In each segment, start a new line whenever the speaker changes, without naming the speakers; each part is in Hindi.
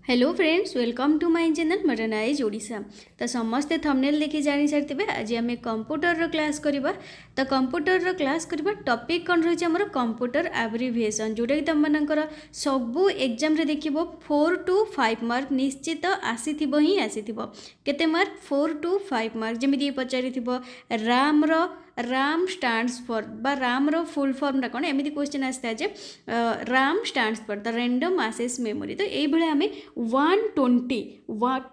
Hello friends, welcome to my channel modernise Odisha. तो समस्ते थंबनेल देखि जानि सारथिबे आज आम कंप्यूटर रो क्लास करबा। तो कंप्यूटर रो क्लास करबा टॉपिक कोन रही हमर कंप्यूटर एब्रिविएशन, जोटा कि तुम मानकर सबू एग्जाम रे देखिबो 4 to 5 मार्क निश्चित आसीथिबो ही आसीथिबो। केते मार्क? 4 to 5 mark. जेमिति पचारिथिबो राम स्टैंड्स फॉर बा राम रो फुल फॉर्म टा कोन, एमिति क्वेश्चन आस्ता जे RAM stands for the random access memory. तो एई भले हमें 120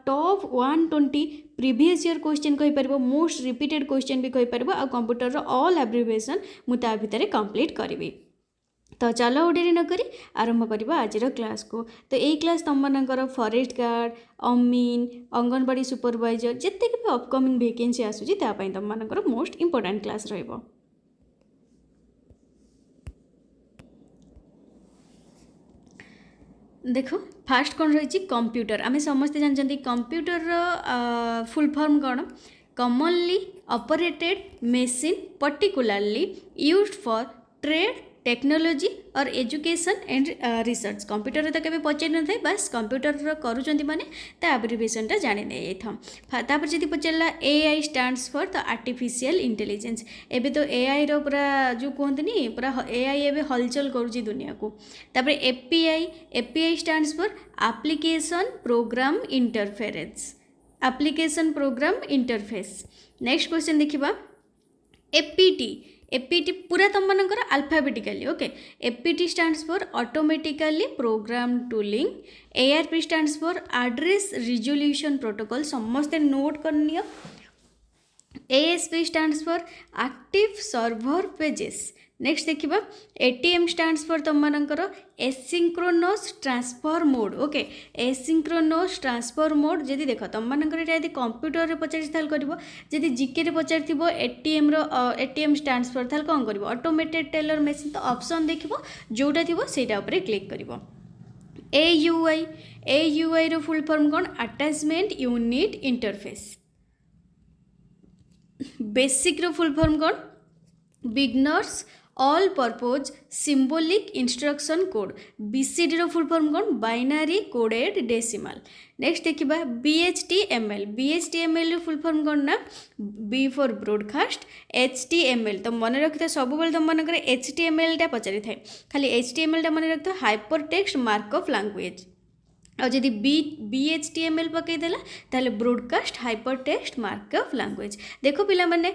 टॉप 120 प्रीवियस ईयर क्वेश्चन कहि परबो, मोस्ट रिपीटेड क्वेश्चन भी कहि परबो, आ कंप्यूटर रो ऑल एब्रिविएशन मु ता भितरे कंप्लीट करबी। तो चलो डेरी न करी आरंभ करबा आज क्लास को। तो यही क्लास तुम मानकर फॉरेस्ट गार्ड, अमीन, अंगनवाड़ी सुपरवाइजर जिते भी अपकमिंग वैकेंसी आसूची तापाई तुम मानकर मोस्ट इंपोर्टेंट क्लास रहिबो। देखो फास्ट कौन रही कंप्यूटर। आम समस्ते जानते कंप्यूटर फुल फॉर्म कौन? Commonly operated machine particularly used for trade, technology और एजुकेशन एंड रिसर्च। कंप्यूटर तो केबे पचारि न थाए, बस कंप्यूटर करूचंती माने ता एब्रिविएशन टा जानि नै था। तापर जदि पचारला AI stands for the artificial intelligence. एबे तो एआई रो पूरा जो कहतनी पूरा एआई एबे हलचल करूची दुनिया को। तापर API stands for application program interference, application program interface. Next question देखिबा एपीटी पूरा तुम मानकर alphabetically. Okay, APT stands for automatically program tooling. ARP stands for address resolution protocol, समस्ते नोट करनियो। ASP stands for active server pages. Next देखिबा एटीएम स्टैंड्स फॉर तुम मानकर asynchronous transfer mode. Okay, asynchronous transfer mode जदि देख तुम मानकर यदि कंप्यूटर रे पचारि थाल करबो, जदि जीके रे पचारिथिबो एटीएम स्टैंड्स फॉर थाल कोन करबो? Automated teller machine. तो ऑप्शन देखिबो जोटा थिबो सेटा ऊपर क्लिक करबो। एयूआई रो फुल फॉर्म कोन? Attachment unit interface. बेसिक रो फुल फॉर्म कोन? Beginners all purpose symbolic instruction code. BCD रो फुल फॉर्म कोन? Binary coded decimal. नेक्स्ट देखिबा बीएचटीएमएल रो फुल फॉर्म कोन ना? B for broadcast. एचटीएमएल तो मन रखिथा सब बेले तुम मानकर एचटीएमएल टा पचारि थाए, खाली एचटीएमएल टा मन रखिथा हाइपर टेक्स्ट मार्कअप लैंग्वेज। और जदि बीएचटीएमएल पकईदेला ताले broadcast hyper text markup language. देखो पिला माने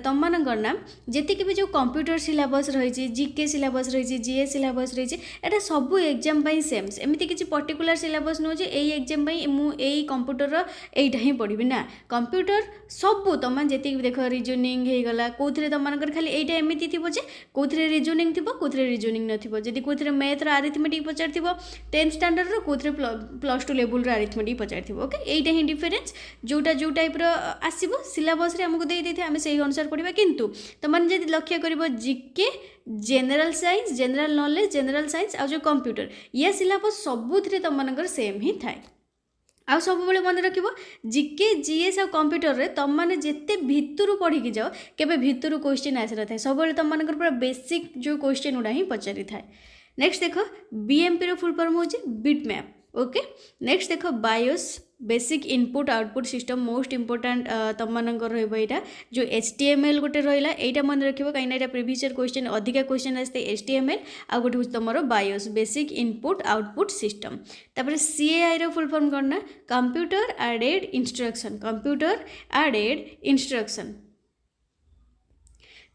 तुम मानकर ना जी भी जो कंप्यूटर सिलेबस रही, जीके सिलेबस रही, जीए सिलेबस रही, एटा सबू एग्जाम पाई सेम। एमती किसी पर्टिकुलर सिलेबस नुह जे एई एग्जाम पाई मु एई कंप्यूटर एइटा ही पढ़ी ना। कंप्यूटर सबू तुम जी भी देख रिजनिंग हो गला कौन तुम मानकर खाली एइटा एमती थी जे कौन रिजनिंग थी कौन रिजनिंग नथिबो। जदि कौन मैथ आरिथमेटिक पचार 10th स्टैंडर्ड रो प्लस 2 लेवल आरिथमेटिक पचारि। ओके, यहीटा ही डिफरेन्स जोटा जो टाइप आसो सिलेबस आमको दे देते आम से अनुसार पढ़ा। किंतु तुमने जब लक्ष्य कर GK, general science, general knowledge, general science आ जो कंप्यूटर या सिलेबस सबुथ तुम मानकर सेम ही थाए। आ सब मन रख जीके, जीएस आ कंप्यूटर रे तुम मैंने जिते भितर पढ़ी जाओ केबे भितर क्वेश्चन आसी न था। सब तुम मानकर पूरा बेसिक जो क्वेश्चन गुड़ा ही पचारि थाए। नेक्स्ट देख बीएमपी रो फुल फॉर्म हो बिट मैप। ओके, नेक्स्ट देख BIOS basic input output system, most important तुम मानकर रहा जो एचटीएमएल गोटे रहा यहाँ मन रखिए कहीं प्रीवियस ईयर क्वेश्चन अधिका क्वेश्चन आसते एचटीएमएल आ गोटे हूँ तुम BIOS basic input output system. तापर सीएआई रो फुल फॉर्म करना computer aided instruction, computer aided instruction.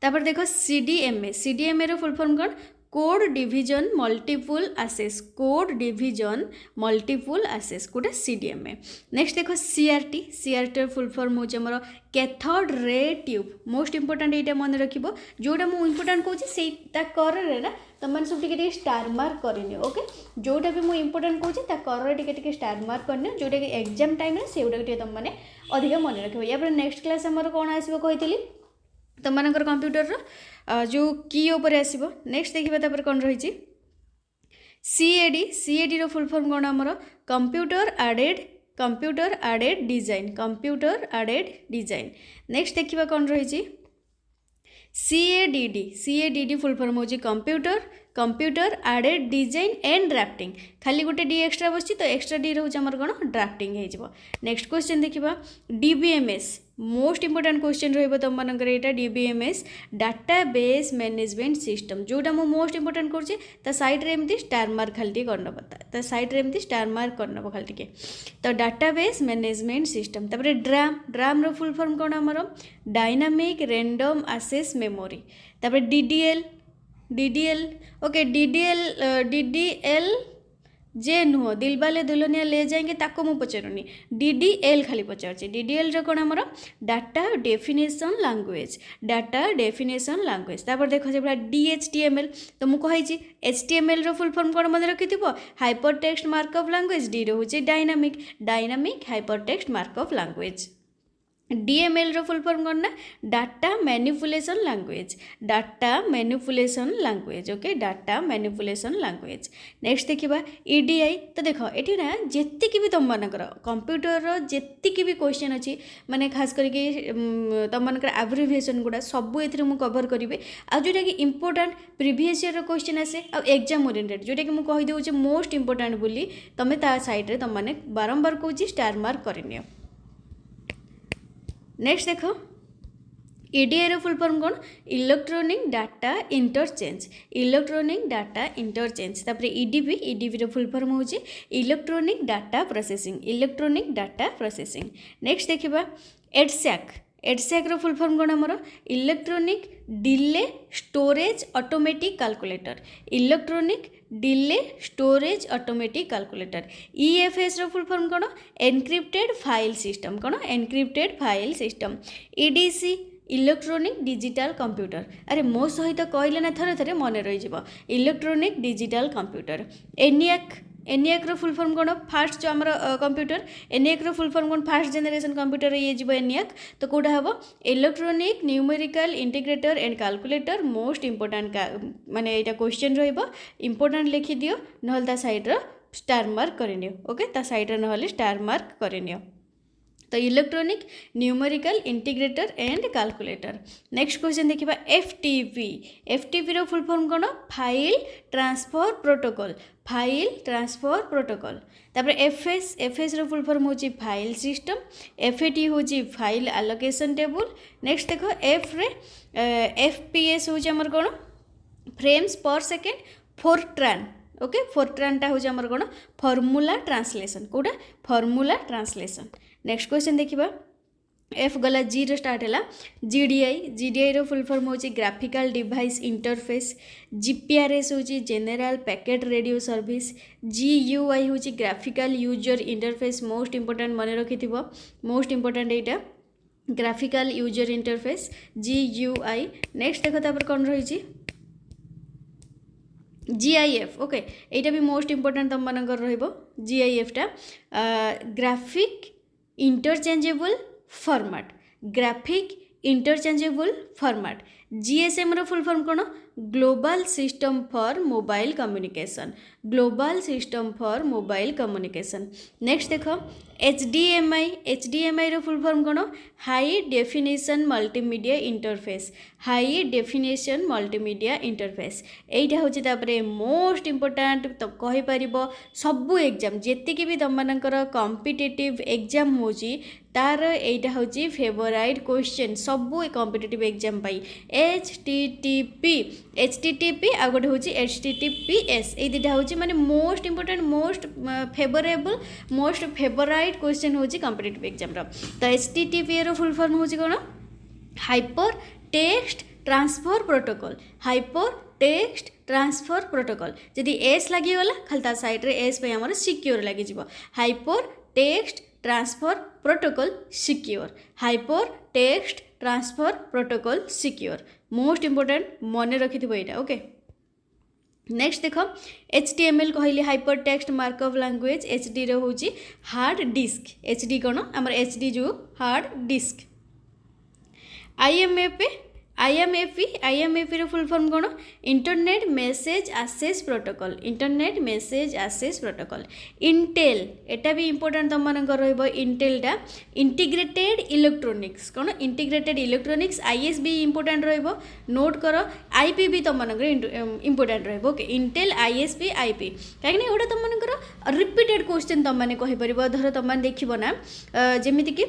तापर देखो सीडीएमए रो फुल फॉर्म कौन? Code division multiple access, code division multiple access गोटे सीडीएमए। नेक्स्ट देखो सीआरटी फुल फॉर्म हो cathode ray tube. Most important ये मन रखिबो जोटा मु इंपोर्टेंट कहूँ से कर ना तुम मैंने सब टे स्टार मार्क करनी। ओके, जोटा भी मुझे इंपोर्टेंट कहूँ कर टे स्टार मार्क करनी, जोटा कि एग्जाम टाइम से तुम मैंने अधिक मन रख। या नेक्स्ट क्लास आमर कौन आसो कही तुम मानकर कंप्यूटर जो की ओपर आसो। नेक्स्ट देखिए कौन रही सीएडी रो फुल फॉर्म कौन आमर? Computer aided design, computer aided design. Next देखिए कौन रही CADD फुल फॉर्म होची computer aided design and drafting खाली गोटे डी एक्स्ट्रा बस तो एक्स्ट्रा डी रोच आमर कौन ड्राफ्टिंग हो। नेक्स्ट क्वेश्चन देखा DBMS मोस्ट इंपोर्टेंट क्वेश्चन रही तुम मानकर यहाँ DBMS डाटाबेस मैनेजमेंट सिस्टम जोटा मुझे मोस्ट इंपोर्टेंट कर साइड रे एमती स्टार मार्क खाली करना साइड रे एमती स्टार मार्क करना खाली टे तो डाटाबेस मैनेजमेंट सिस्टम तापर ड्राम रो फुल फॉर्म कौन आमर डायनामिक रैंडम एक्सेस मेमोरी तापर DDL ओके DDL जे नुह दिल वाले दुल्हनिया ले जाएंगे ताको मु पचारुनी DDL खाली पचार DDL रो कौन आमर डाटा डेफिनेशन लैंग्वेज तापर देखो जे DHTML तो मु कही HTML रो फुल फॉर्म कौन मन रखि hyper text markup language D रो dynamic hyper text markup language DML रो फुल फॉर्म कौन ना data manipulation language okay data manipulation language. Next देखा EDI तो देख ये ना जी भी तुम मानकर कंप्यूटर जी भी क्वेश्चन अच्छी माने खास करके तुम मानकर एब्रिविएशन गुड़ा सब ये मुझे कवर करी आ जोटा कि इंपोर्टेंट प्रीवियस ईयर क्वेश्चन आसे आ एग्जाम ओरिएंटेड जोटा कि मुझे कहीदे मोस्ट इंपोर्टेंट बोली तुम ता साइड रे तुम मैंने बारंबार कहूँ स्टार मार्क करनी। नेक्स्ट देख EDI रो फुल फॉर्म कौन इलेक्ट्रॉनिक डाटा इंटरचेंज तापर EDP रो फुल फॉर्म होची इलेक्ट्रॉनिक डाटा प्रोसेसिंग। नेक्स्ट देखिबा एडसैक रो फुल फॉर्म कौन आमर electronic delay storage automatic calculator EFS रो फुल फॉर्म कौन encrypted file system EDC electronic digital computer अरे मो सहित कहले ना थे मन रही इलेक्ट्रॉनिक डिजिटल कंप्यूटर ENIAC रो फुल फॉर्म कौन फास्ट जो आम कंप्यूटर ENIAC रो फुल फॉर्म कौन फास्ट जनरेशन कंप्यूटर ये जीव ENIAC तो कौटा हम electronic numerical integrator and calculator most important माने यहाँ क्वेश्चन इंपोर्टेंट लिखि दियो ना ता साइड स्टार मार्क करनी ओके ता साइड ना स्टार मार्क करनी तो electronic numerical integrator and calculator. Next question देखिबा FTP रो फुल फॉर्म कौन फाइल ट्रांसफर प्रोटोकॉल तापर FS रो फुल फॉर्म होची फाइल सिस्टम FAT होची फाइल एलोकेशन टेबल। नेक्स्ट देखो FPS होची हमर कौन फ्रेम्स पर सेकेंड फोरट्रान ओके फोरट्रान टा होची हमर कौन फॉर्मूला ट्रांसलेशन। नेक्स्ट क्वेश्चन देखिबा F गला G रो स्टार्ट है GDI रो फुल फॉर्म होची ग्राफिकल डिवाइस इंटरफेस GPRS होची general packet radio service GUI होची graphical user interface most important मन रखिथिबो मोस्ट इंपोर्टेंट एटा graphical user interface GUI। Next देखो तापर कोन रही GIF ओके एटा भी मोस्ट इंपोर्टेंट तुम मानकर रहिबो GIF टा ग्राफिक इंटरचेंजेबल फॉर्मेट GSM रो फुल फॉर्म कौन global system for mobile communication. Next देख HDMI रो फुल फॉर्म कौन हाई डेफिनेशन मल्टीमीडिया इंटरफेस एटा होची तापरे मोस्ट इंपोर्टेंट तो कहि परिबो सबु एग्जाम जेतिकी भी तुम मानकर कॉम्पिटिटिव एग्जाम होची तार एटा होची फेवराइट क्वेश्चन सबु कॉम्पिटिटिव एग्जाम पाई HTTP आ गोटे होची HTTPS ए दुटा होची माने most important most favourite question होची कॉम्पिटिटिव एग्जाम रो। तो HTTP रो फुल फॉर्म होची कोन हाइपर टेक्स्ट ट्रांसफर प्रोटोकॉल जदि एस लगी गला खाली ता साइड रे एस पे हमर सिक्योर लगी जिवो hyper text transfer protocol secure most important मन रखिथिबो एटा ओके। नेक्स्ट देख HTML कहली hyper text markup language HD रो होची हार्ड डिस्क HD कोन हमर HD जो हार्ड डिस्क आईएमएपी रो फुल फॉर्म कौन internet message access protocol internet message access protocol intel एटा भी इंपोर्टेंट तुम मान इंटेलटा इंटीग्रेटेड इलेक्ट्रोनिक्स कौन इंटीग्रेटेड इलेक्ट्रोनिक्स आईएसबी इंपोर्टेंट रहिबो नोट कर आईपी भी तुम मान इंपोर्टेंट रहिबो ओके इंटेल आईएसबी आईपी कहीं एटा तुम मान रिपीटेड क्वेश्चन तुम मैंने कहीपर धर तुम मैंने देखो ना जमीती कि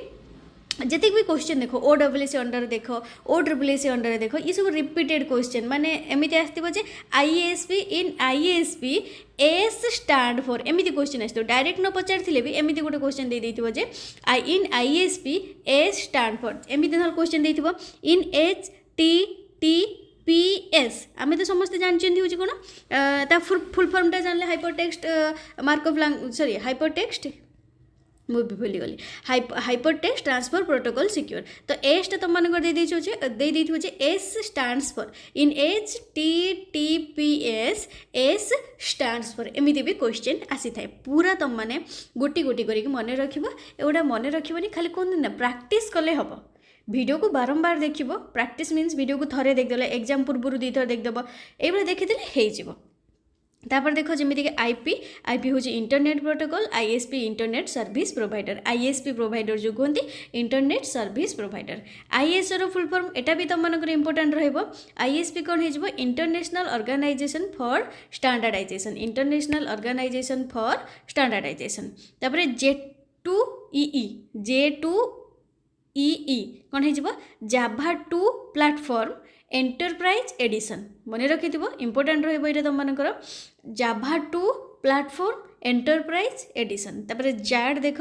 जितने भी क्वेश्चन देख OSS अंडर देख OSS अंडर देख ये सब रिपीटेड क्वेश्चन माने एमती आसो ISP in ISP S stand for एमती क्वेश्चन आसो डायरेक्ट न पचारि भी एमती गोटे क्वेश्चन दे देथिबो जे in ISP S stand for एमती न क्वेश्चन देथिबो in H T T PS आम तो समस्ते जानते हूँ कौन फुल फॉर्मटा जानले hyper text markup sorry hyper text मुझे भूलीगली hyper text transfer protocol secure तो एसटा तुम मान दे दी S stands for in H T T P S S stands for एमती भी क्वेश्चन आसी थाए पूरा तुम मैंने गोटी गोटी करके मन रख एगुटा मन रखनी खाली कौन ना प्रैक्टिस कले हम वीडियो को बारंबार देख प्रैक्टिस मीन्स वीडियो को थरे देखदेल एग्जाम पूर्व दी थर देखदेव ये देखीदे हो तापर देख जमीक आईपी हूँ internet protocol ISP internet service provider ISP provider जो कहते इंटरनेट सर्विस प्रोवाइडर आईएसओ रो फुल फॉर्म एटा भी तुम मानक इंपोर्टेंट रहिबो आईएसपी कौन हो international organisation for standardisation international organisation for standardisation तापर J2EE कौन हो जाभा 2 प्लेटफॉर्म एंटरप्राइज एडिशन मन रखि इंपोर्टेंट रही तुम मानकर जाभा 2 प्लेटफॉर्म एंटरप्राइज एडिशन तापर जैड देख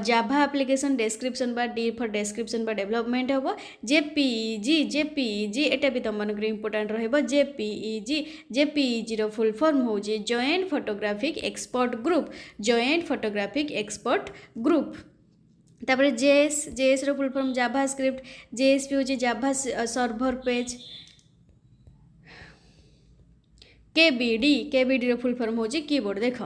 जाभा एप्लिकेशन डेस्क्रिप्शन बा डी फॉर डेस्क्रिप्शन बा डेवलपमेंट हम जेपीईजी एटा भी तुम मानकर इंपोर्टेंट रहिबो जेपीईजी रो फुल फॉर्म हो जॉइंट फोटोग्राफिक एक्सपर्ट ग्रुप तापर जेएस रो फुल फॉर्म जाभा स्क्रिप्ट जेएसपी हूँ जाभा सर्वर पेज केबीडी रो फुल फॉर्म होची कीबोर्ड देख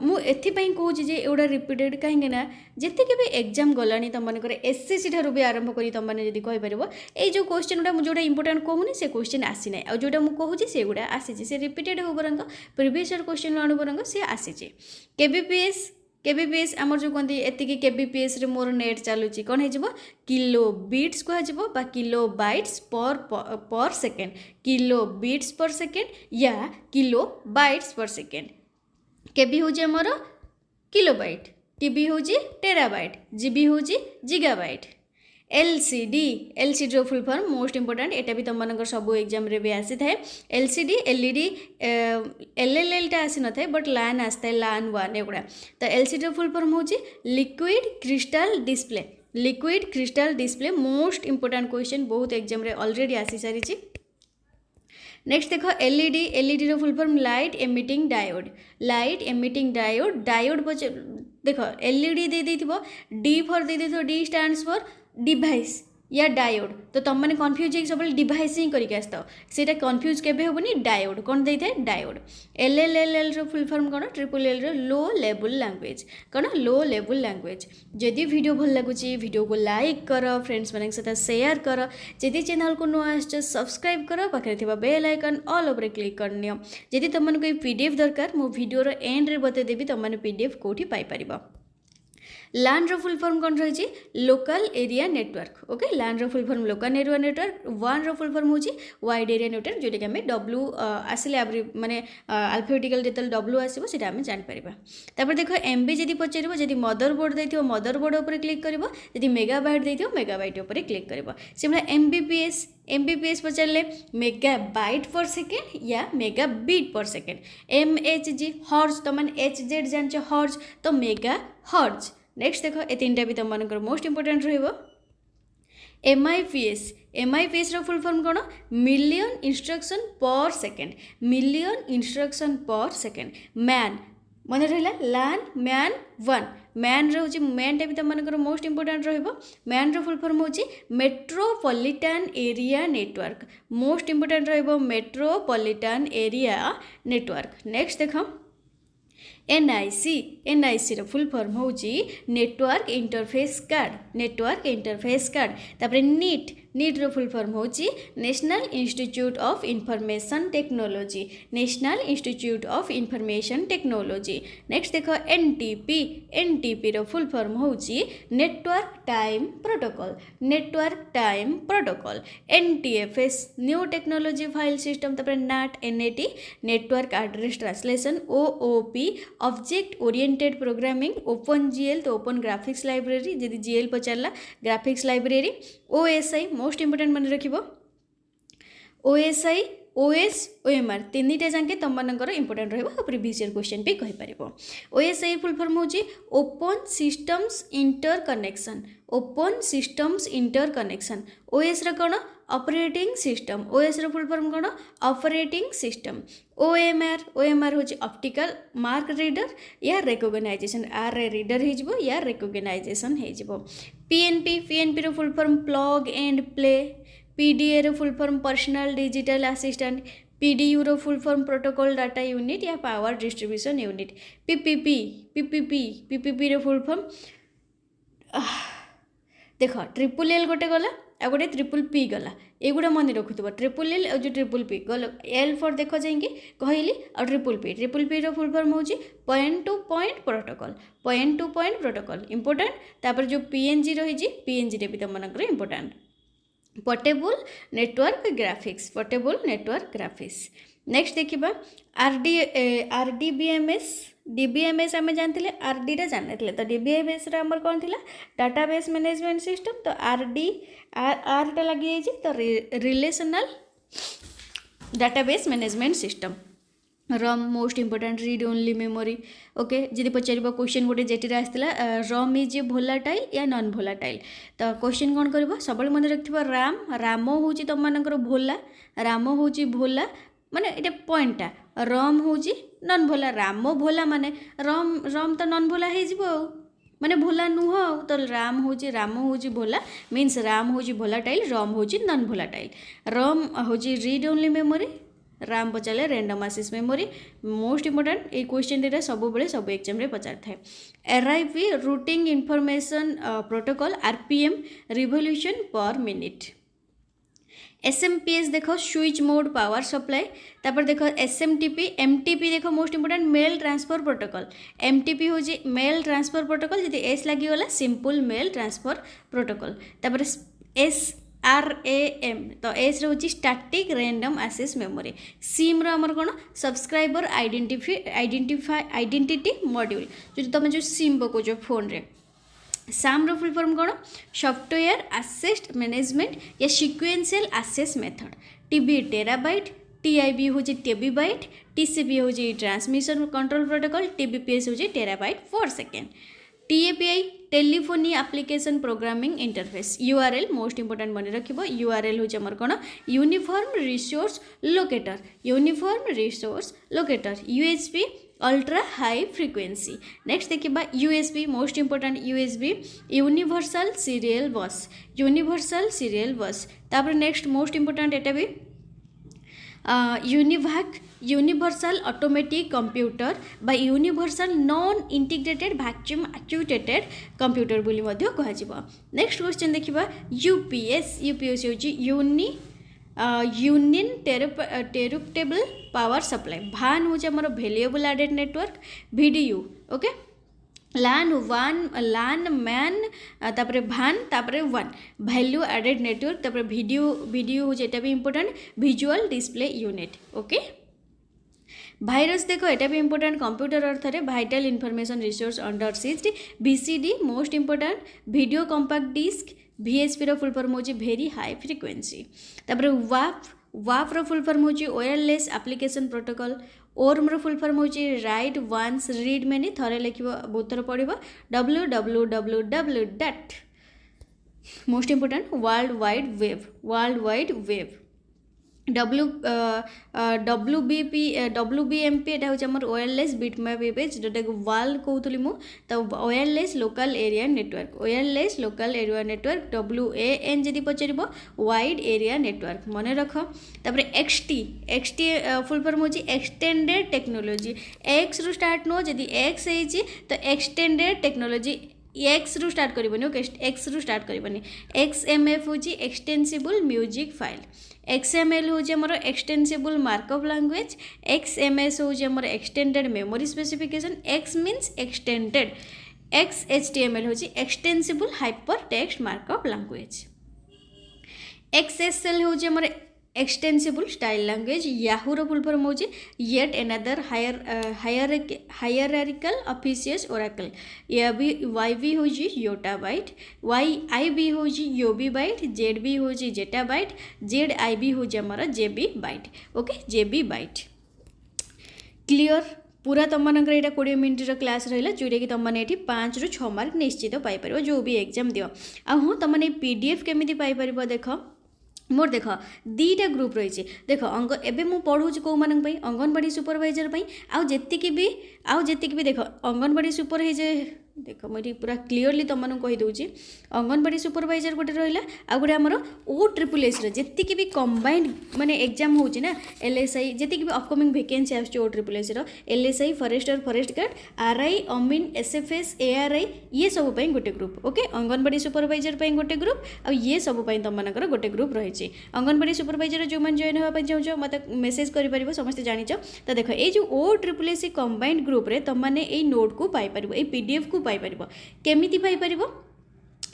मु एथिपाई कहूँ जे एगुड़ा रिपीटेड कहीं ना जितके भी एग्जाम गलानी तुम मानकर एसएससी ठार भी आरंभ करी तुम मैंने जब कहीपर ये जो क्वेश्चन गुड़ा मुझे इंपोर्टेंट कहूनी से क्वेश्चन आसी ना आ जोटा मुझे कहूँ से गुड़ा आसी से रिपीटेड हो बरंग प्रिवियस ईयर क्वेश्चन आणु बरंग सी आसी केबीपीएस आमर जो कहते एति केबीपीएस रे मोर नेट चलुची कौन हो किलो बीट्स कह किलो बाइट्स पर सेकेंड किलो बीट्स पर सेकेंड या किलो बाइट्स पर सेकेंड केबी हूँ आमर किलो बाइट टीबी हूँ टेराबाइट जीबी हूँ जिगाबाइट एलसीडी रो फुल फॉर्म मोस्ट इंपोर्टेंट एटा भी तुम मानकर सब एग्जाम रे भी आसी थाए एलसीडी एलईडी एलएलएल आसी न थाए बट लान आसता है लान 1 एगुड़ा तो एलसीडी रो फुल फॉर्म होची liquid crystal display most important question बहुत एग्जाम रे ऑलरेडी आसी सारी नेक्स्ट देख एलईडी रो full form light emitting diode देख एलईडी दे देथिबो डी फॉर दे देथिबो डी स्टैंड्स फॉर डिवाइस या डायोड तो तुम मैंने कन्फ्यूज सब डिवाइस ही करके आसता से कन्फ्यूज केबे होबनी डायोड कौन दे थाए डायोड एलएलएल रो फुल फॉर्म कौन ट्रिपल एल रो लो लेवल लैंग्वेज कौन लो लेवल लैंग्वेज जदि वीडियो भल लगुच वीडियो को लाइक कर फ्रेंड्स मान सहित शेयर कर जदि चैनल को नुआ आस सब्सक्राइब कर पाखे थी bell icon all over click कर नियो जदि तुमको पीडीएफ दरकार मो वीडियो एंड रे बतेदेवी तुम मैंने पीडीएफ कौटी पाई परिबा LAN रो फुल फॉर्म कौन रही local area network okay LAN रो full form local area network 1 रो फुल फॉर्म होची वाइड एरिया नेटवर्क जोटा कि आम डब्ल्यू आसिले माने अल्फाबेटिकल जो डब्ल्यू आसो से आम जापर देख एमबी जब पचार जब मदरबोर्ड देथिबो मदरबोर्ड उपर क्लिक करिवो जदि मेगाबाइट देथिबो मेगाबाइट उपर क्लिक करिवो से एमबीपीएस पचारे मेगाबाइट पर सेकेंड या मेगाबिट पर सेकेंड MHz हर्ज तो मैंने HZ जान हर्ज तो मेगा हर्ज नेक्स्ट देख ए 3टा भी तुम मानकर मोस्ट इंपोर्टेंट रहिबो MIPS रो फुल फॉर्म कौन मिलियन इंस्ट्रक्शन पर सेकेंड मैन मन रहा LAN मैन 1 मैन रोचे मैनटा भी तुम मानकर मोस्ट इंपोर्टेंट रहिबो मैन रो फुल फॉर्म होची metropolitan area network most important रहिबो मेट्रोपॉलिटन एरिया नेटवर्क नेक्स्ट देख NIC रो फुल फॉर्म होची नेटवर्क इंटरफेस कार्ड तापर नीट रो फुल फॉर्म होची national institute of information technology, national institute of information technology. Next देखो एनटीपी, एनटीपी रो फुल फॉर्म होची network time protocol, network time protocol. NTFS new technology file system, तापर नाट NAT network address translation, OOP object oriented programming, open GL तो ओपन ग्राफिक्स लाइब्रेरी जदि जीएल पचारला graphics library, OSI most important मन रखिबो ओएसआई ओएस ओएमआर तीनटा जाके तुम मनकर इंपोर्टेंट रहिबो प्रीवियस ईयर क्वेश्चन भी कहि परिबो। ओएसआई फुल फॉर्म होची open systems interconnection, open systems interconnection. OS र कोन ऑपरेटिंग सिस्टम, ओएस र फुल फॉर्म कोन ऑपरेटिंग सिस्टम। ओएमआर, ओएमआर होची ऑप्टिकल मार्क रीडर या रिकॉग्नाइजेशन, आर रीडर हे जिवो या रिकॉग्नाइजेशन हे जिवो। पीएनपी, पीएनपी रो full form plug and play. PDA रो full form personal digital assistant. PDU रो full form protocol data unit या power distribution unit. PPP, PPP, PPP रो फुल फॉर्म देख ट्रिपल एल गोटे गला आ गोटे ट्रिपल पी गला, एगुड़ा मन रखुव ट्रिपल एल और जो ट्रिपल पी गल एल फॉर देख जाइए कहली और ट्रिपल पी, ट्रिपल पी रो फुल फॉर्म होची point to point protocol, point to point protocol important. तापर जो पीएनजी रही पीएनजी रे भी तुम मनकर important. Portable network graphics, portable network graphics. Next देखिबा आरडीबीएमएस, डीबीएमएस आम जानते आरडी रा जान तो डीबीएमएस आमर कौन थी डाटाबेस मैनेजमेंट सिस्टम, तो आरडी आर टा लगी तो relational database management system. ROM most important read only memory. Okay जदि पचार क्वेश्चन गोटे जेटी आसाला रम इज ए भोलाटाइल या नॉन भोलाटाइल, तो क्वेश्चन कौन कर सब मन रखिथ राम, राम हूँ तुम मानकर भोला, राम हूँ भोला माने ये पॉइंटा, रम हूँ नॉन भोला, राम भोला माने रम, रम तो नॉन भोला हो माने भोला नुह, तो राम हूँ भोला मीन्स राम हूँ भोलाटाइल, रम हूँ नॉन भोलाटाइल। रम हूँ रीड ओनली मेमोरी, राम पचारे random access memory. Most important ये क्वेश्चन सब बेले सब एग्जाम रे पचार थाए। RIP routing information protocol, RPM revolution per minute. SMPS देखो स्विच मोड पावर सप्लाई। तापर देखो एसएमटीपी, एमटीपी देखो most important mail transfer protocol. MTP हूँ मेल ट्रांसफर प्रोटोकॉल, जब एस लगिगला सिंपल मेल ट्रांसफर प्रोटोकॉल। तापर SRAM तो एस रोची static random access memory. SIM आमर कौन सब्सक्राइबर आइडेंटिटी मॉड्यूल, जो तुम जो सिम पकाच फोन रे। साम रो फुल फॉर्म कौन सॉफ्टवेयर एसेट मैनेजमेंट या sequential access method. TB terabyte, TiB हूँ टेबीबाइट, टीसीपी हूँ ट्रांसमिशन कंट्रोल प्रोटोकॉल, टीबीपीएस हूँ terabyte per second. TAPI telephony application programming interface. URL most important मन रखिबो, यूआरएल हूँ आमर कौन uniform resource locator, uniform resource locator. USB ultra high frequency. Next देखिबा USB most important, USB universal serial bus, universal serial bus. तापर नेक्स्ट मोस्ट इंपोर्टेंट एटा भी यूनिवैक यूनिवर्सल ऑटोमेटिक कंप्यूटर बा universal non integrated vacuum actuated computer बोली मध्य कह। नेक्स्ट क्वेश्चन देखिबा यूपीएस, यूपीएस होची uninterruptible power supply. VAN हूँ आमर valuable added network. VDU okay LAN MAN तापरे भान तापरे वन वैल्यू एडेड नेटवर्क। तापरे वीडियो हूँ एटा भी important visual display unit. Okay virus देखो एटा भी इंपोर्टेंट कंप्यूटर अर्थ रे vital information resource under seized. VCD most important video compact disc. VSP रो फुल फॉर्म होची वेरी हाई फ्रिक्वेंसी। तापर वाप रो फुल फॉर्म होची वायरलेस एप्लिकेशन प्रोटोकॉल। ओर्म रो फुल फॉर्म होची राइट वंस रीड मेनी, थरे लिखिबो बहुत थर पढ़िबो www dot most important world wide web, world wide web. WBMP एटा हूँ आमर वायरलेस बिटमैप इमेज, जोटा वाल कहूली मु तो wireless local area network, wireless local area network. WAN जदि पचार वाइड एरिया नेटवर्क मन रख। तापर XT फुल फॉर्म होची एक्सटेंडेड टेक्नोलॉजी। एक्स रु स्टार्ट नो जदि एक्स तो एक्सटेंडेड टेक्नोलॉजी एक्स रु स्टार्ट करबनी ओके एक्स रु स्टार्ट करबनी XMF हूँ एक्सटेंसिबल म्यूजिक फाइल XML हूँ आमर एक्सटेंसिबल मार्कअप लैंग्वेज XMS हूँ आमर extended memory specification X means extended XHTML हूँ extensible hyper text markup language XSL हूँ आमर एक्सटेंसिबल स्टाइल लैंग्वेज याहू रो फुल फॉर्म होची yet another hierarchical ऑफिशियस Oracle YB होची योटा बाइट YIB होची योबी बाइट ZB होची जेटा बाइट ZIB होची हमर JB byte okay JB byte clear पूरा तुम मानक यहाँ 20 मिनट क्लास रहा जोटा कि तुमने ये 5 ରୁ 6 मार्क निश्चित पाइपर जो भी एग्जाम दियो आ हाँ तुमने PDF केमी पाइपर देख मोर देख दीटा ग्रुप रही देख एबे मु पढ़ाऊँ कौ मान अंगनवाड़ी सुपरवाइजर आती भी देख अंगनवाड़ी सुपरवाइजर देख मुझे पूरा क्लीयरली तुमको कहीदे अंगनवाड़ी सुपरवाइजर गोटे रहा आ गए आमर OSSS जी भी कंबाइंड माने एग्जाम होची ना LSI जी भी अपकमिंग वैकेंसी आस OSSS LSI forester forest guard RI अमीन SFS ARI ये सब गोटे ग्रुप ओके अंगनवाड़ी सुपरवाइजर गोटे ग्रुप आ ये सब तुम मानकर गोटे ग्रुप रही अंगनवाड़ी सुपरवाइजर जो मैंने जॉइन होगा चाहो मत मेसेज कर समस्त जान तो देख ये जो OSSS कंबाइंड ग्रुप रे तुमने ये नोट को पाइपर ये PDF को पाइपर केमिति पाइपर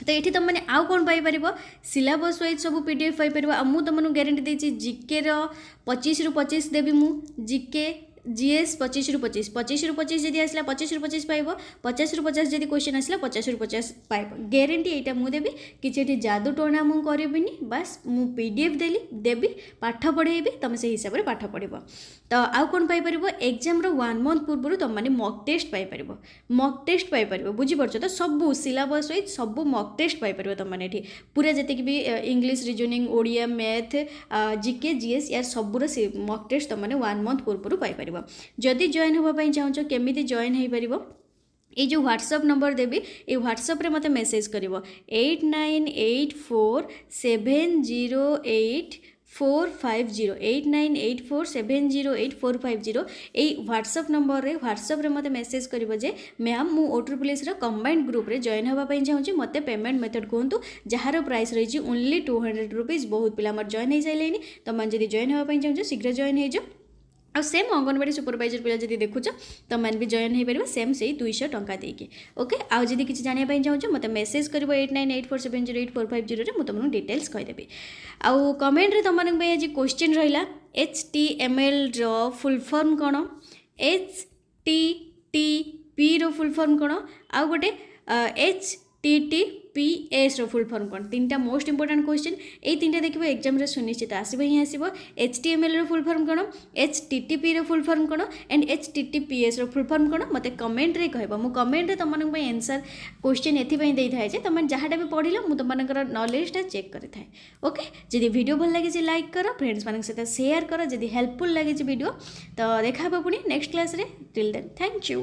तो ये तुम मैंने आउ कौन पाइपर सिलेबस वाइज सब PDF पाइपर आ मु तुमको ग्यारंटी देती GK रो 25 ରୁ 25 देवी मु GK GS 25 ରୁ 25 25 ରୁ 25 जदि आसला 25 ରୁ 25 पाइब 50 ରୁ 50 जदि क्वेश्चन आसला 50 ରୁ 50 पाइब ग्यारंटी यहाँ मुझे देवी कि जादू टोना मुझे करी बस मु PDF देवी पाठ पढ़ेबी तुम से हिसाब से पाठ पढ़ तो आउ कौन पाइपर एग्जाम रो 1 मंथ पूर्व तुम मैंने मॉक टेस्ट पाइपर बुझीपार तो सब सिलेबस वाइज सब मॉक टेस्ट पाइपर तुम मैंने ये पूरा जी भी English reasoning Odia math GK GS यार सबूर मॉक टेस्ट तुम मैंने 1 मंथ पूर्व पाइपर जदि जॉइन होगापी चाहो केमी जॉइन हो पार ये जो व्हाट्सअप नंबर देवी ये व्हाट्सअप रे मते मेसेज करिवो 8984708450 8984708450 ये व्हाट्सअप नंबर रे व्हाट्सअप रे मते मेसेज करिवो जे मैम मु OSSS रो कंबाइंड ग्रुप रे जॉइन होगापी चाहूँ मते पेमेंट मेथड कहतु जार प्राइस रही ओनली 200 रुपीज बहुत पिला जॉइन हो सारे तुम जब जॉइन होगापी चाहूँ शीघ्र जॉइन हो आ सेम अंगनवाड़ी सुपरवाइजर पिला जब देखुच तो मैंने भी जॉइन हो पार सेम से 200 टंका देके ओके आउ जदि किसी जानापी चाहूँ मत मेसेज कर 8984708450 मुझे तुमको डिटेल्स कहीदेवी आउ कमेंट रे तुम आज क्वेश्चन रहा HTML रो फुल फॉर्म कौन HTTP रो फुल फॉर्म कौन आउ गोटे HTTPS रो फुल फॉर्म कौन 3टा मोस्ट इंपोर्टेंट क्वेश्चन ये 3टा देखिए एग्जाम रे सुनिश्चित आसब ही आसब HTML रो फुल फॉर्म कौन HTTP रो फुल फॉर्म कौन एंड HTTPS रो फुल फॉर्म कौन मत कमेंट रे कहब मु कमेंट रे तुम आंसर क्वेश्चन एथि दे थाए जे तुम जहाँटा भी पढ़िल मु तुम नॉलेजटा चेक करि थाए ओके जदि वीडियो भल लगे लाइक कर फ्रेंड्स मान सहित शेयर कर जदि हेल्पफुल लगे वीडियो तो देखा पुणी नेक्स्ट क्लास रे टिल देन थैंक यू।